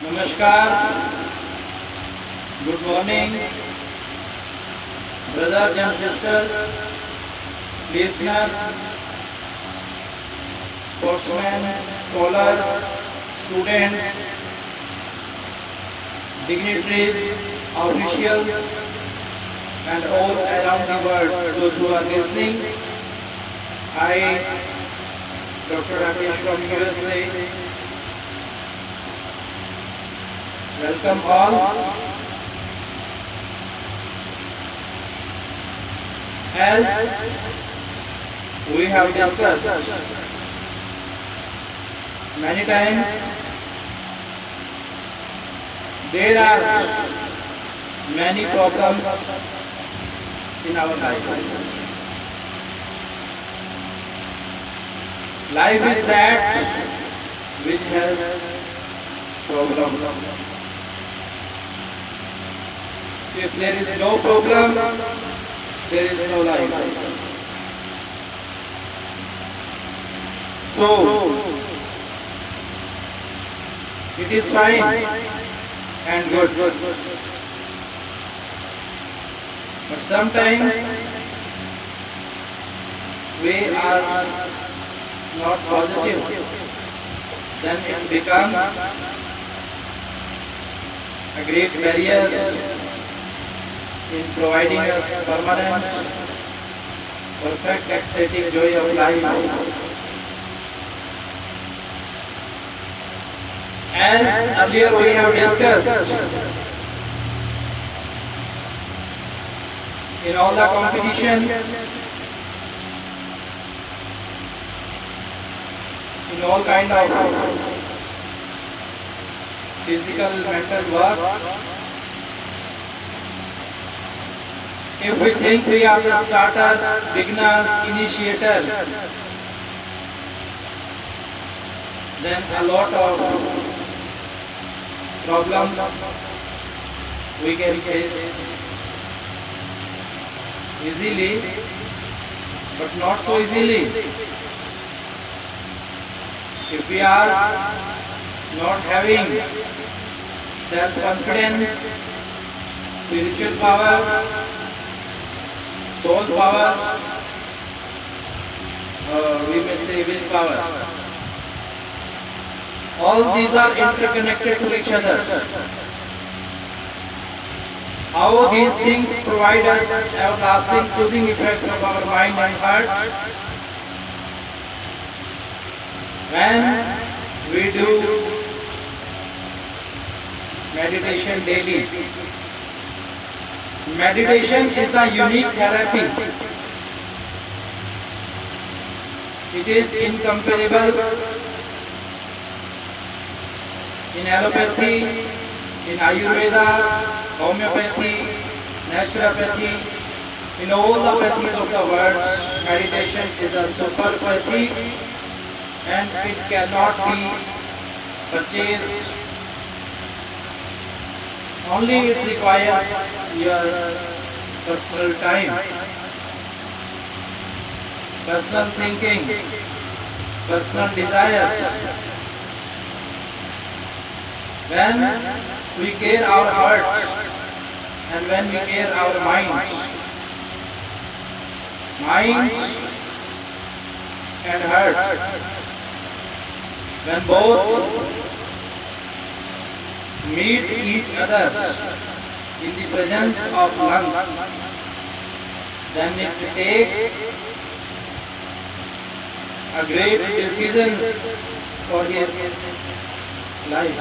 Namaskar, good morning, brothers and sisters, listeners, sportsmen, scholars, students, dignitaries, officials, and all around the world, those who are listening. I, Dr. Rakesh from USA, welcome all. As we have discussed many times, there are many problems in our life. Life is that which has problem. If there is no problem, there is no life. So, it is fine and good. But sometimes we are not positive. Then it becomes a great barrier in providing us permanent, perfect, ecstatic joy of life. As earlier we have discussed, in all the competitions, in all kind of physical, mental works, if we think we are the starters, beginners, initiators, then a lot of problems we can face easily, but not so easily. If we are not having self-confidence, spiritual power, soul power, we may say will power. All these are interconnected to each other. How these things provide us everlasting soothing effect of our mind and heart when we do meditation daily. Meditation is the unique therapy. It is incomparable in allopathy, in Ayurveda, homeopathy, naturopathy, in all the pathies of the world. Meditation is a superpathy and it cannot be purchased. Only it requires your personal time, personal thinking, personal desires. When we care our heart and when we care our mind and heart, when both meet each other in the presence of lungs, then it takes a great decisions for his life.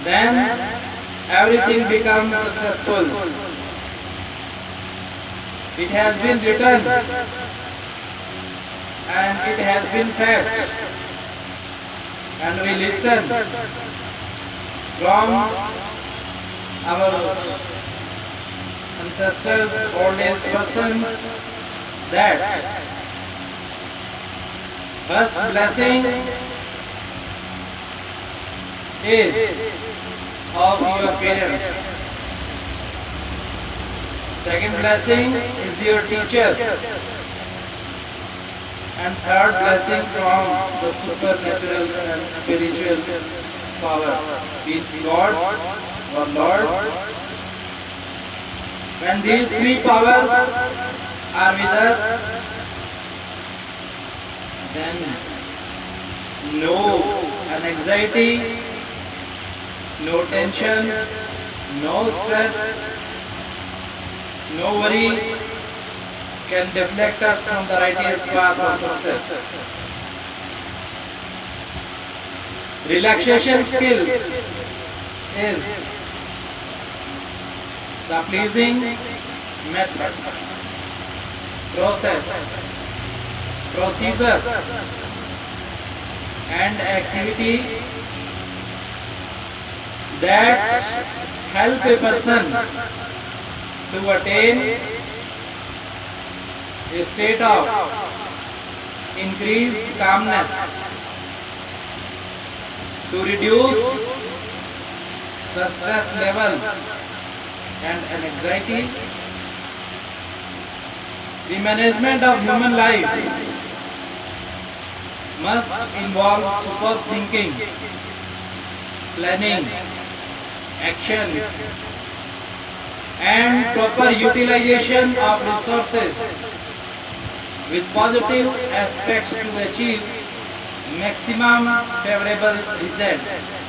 Then everything becomes successful. It has been written and it has been said, and we listen from our ancestors, old-aged persons, that first blessing is of your parents. Second blessing is your teacher. and third blessing from the supernatural and spiritual power means God or Lord. When these three powers are with us, then no anxiety, no tension, no stress, no worry can deflect us from the righteous path of success. Relaxation skill is the pleasing method, process, procedure and activity that help a person to attain a state of increased calmness, to reduce the stress level and anxiety. The management of human life must involve superb thinking, planning, actions, and proper utilization of resources with positive aspects to achieve maximum favorable results.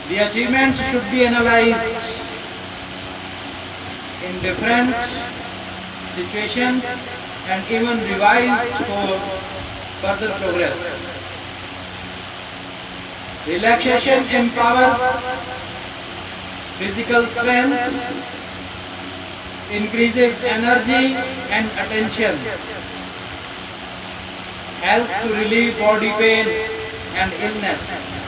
The achievements should be analyzed in different situations and even revised for further progress. Relaxation empowers physical strength, increases energy and attention, helps to relieve body pain and illness,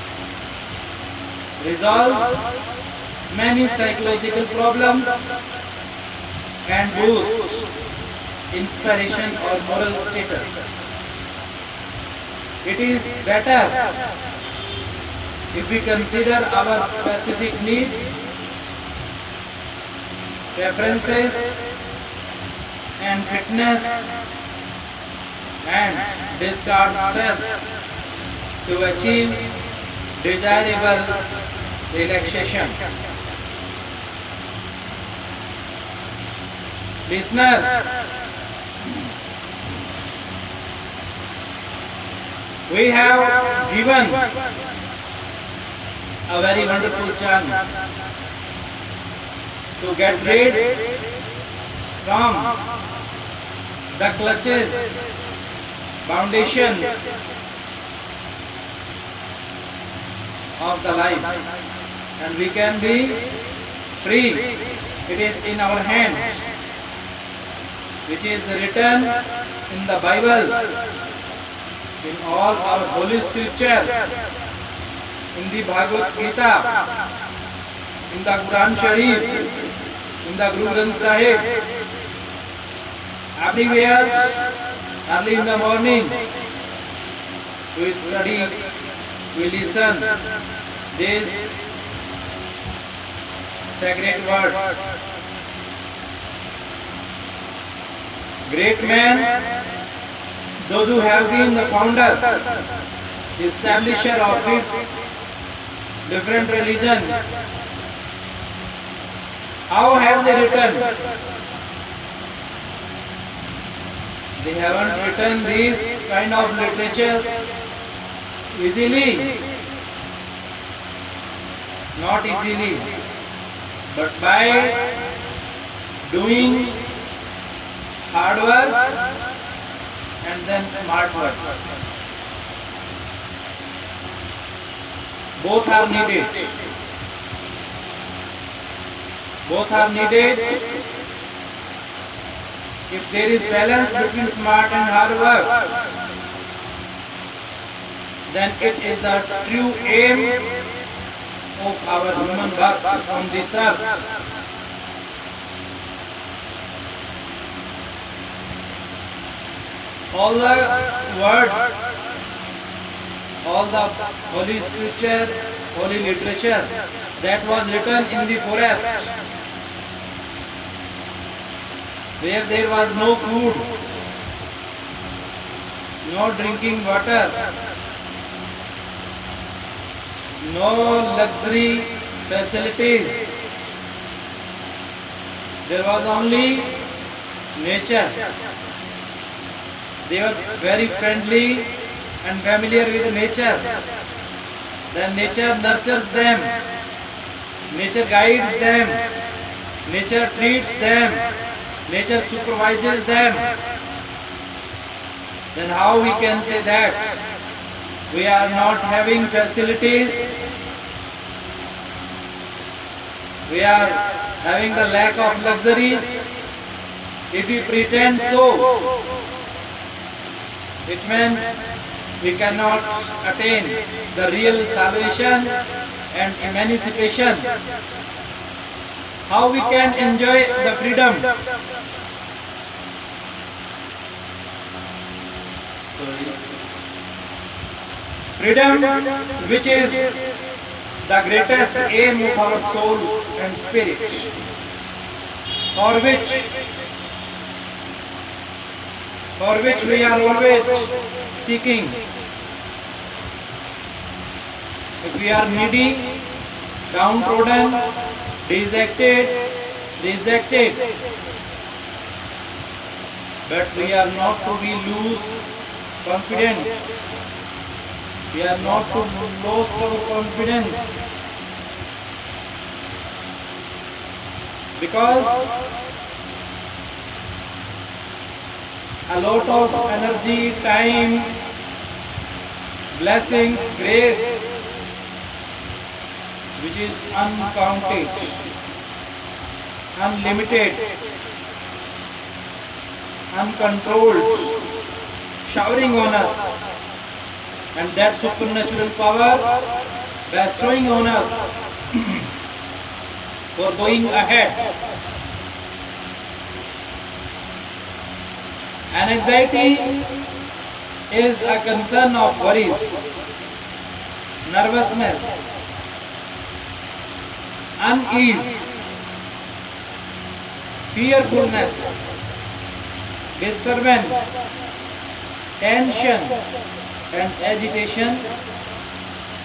resolves many psychological problems and boosts inspiration or moral status. It is better if we consider our specific needs, preferences and fitness and discard stress to achieve desirable relaxation. Listeners, we have given a very wonderful chance to get rid from the clutches, foundations of the life, and we can be free. It is in our hands, which is written in the Bible, in all our holy scriptures, in the Bhagavad Gita, in the Quran Sharif, in the Guru Granth Sahib. Everywhere, early in the morning, we study, we listen these sacred words. Great men, those who have been the founder, establisher of these different religions, how have they written? They haven't written this kind of literature easily, not easily, but by doing hard work and then smart work. Both are needed. Both are needed. If there is balance between smart and hard work, then it is the true aim of our human birth on this earth. All the words, all the holy scripture, holy literature that was written in the forest, where there was no food, no drinking water, no luxury facilities. There was only nature. They were very friendly and familiar with nature. Then nature nurtures them, nature guides them, nature treats them, nature supervises them. Then how we can say that we are not having facilities, we are having the lack of luxuries? If we pretend so, it means we cannot attain the real salvation and emancipation. How we can enjoy the freedom? Freedom, which is the greatest aim of our soul and spirit, for which we are always seeking. If we are needy, downtrodden, rejected, but we are not to be lose confident. We are not to lose our confidence, because a lot of energy, time, blessings, grace, which is uncounted, unlimited, uncontrolled, showering on us, and that supernatural power bestowing on us for going ahead. And anxiety is a concern of worries, nervousness, unease, fearfulness, disturbance, tension and agitation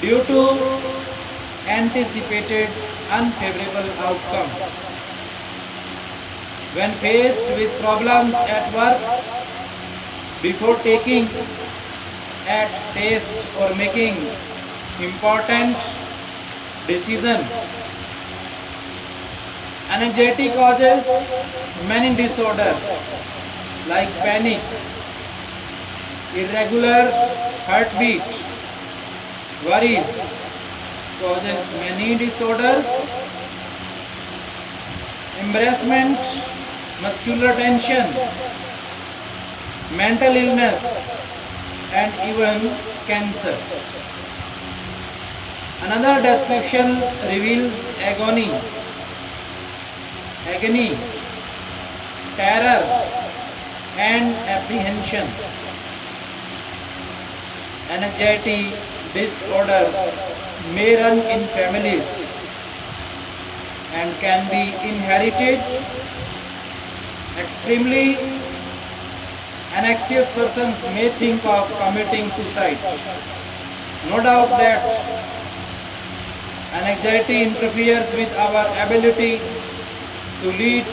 due to anticipated unfavorable outcome. When faced with problems at work, before taking a test or making important decision. Anxiety causes many disorders like panic, irregular heartbeat. Worries causes many disorders, embarrassment, muscular tension, mental illness, and even cancer. Another description reveals agony, terror, and apprehension. Anxiety disorders may run in families and can be inherited. Extremely anxious persons may think of committing suicide. No doubt that anxiety interferes with our ability to lead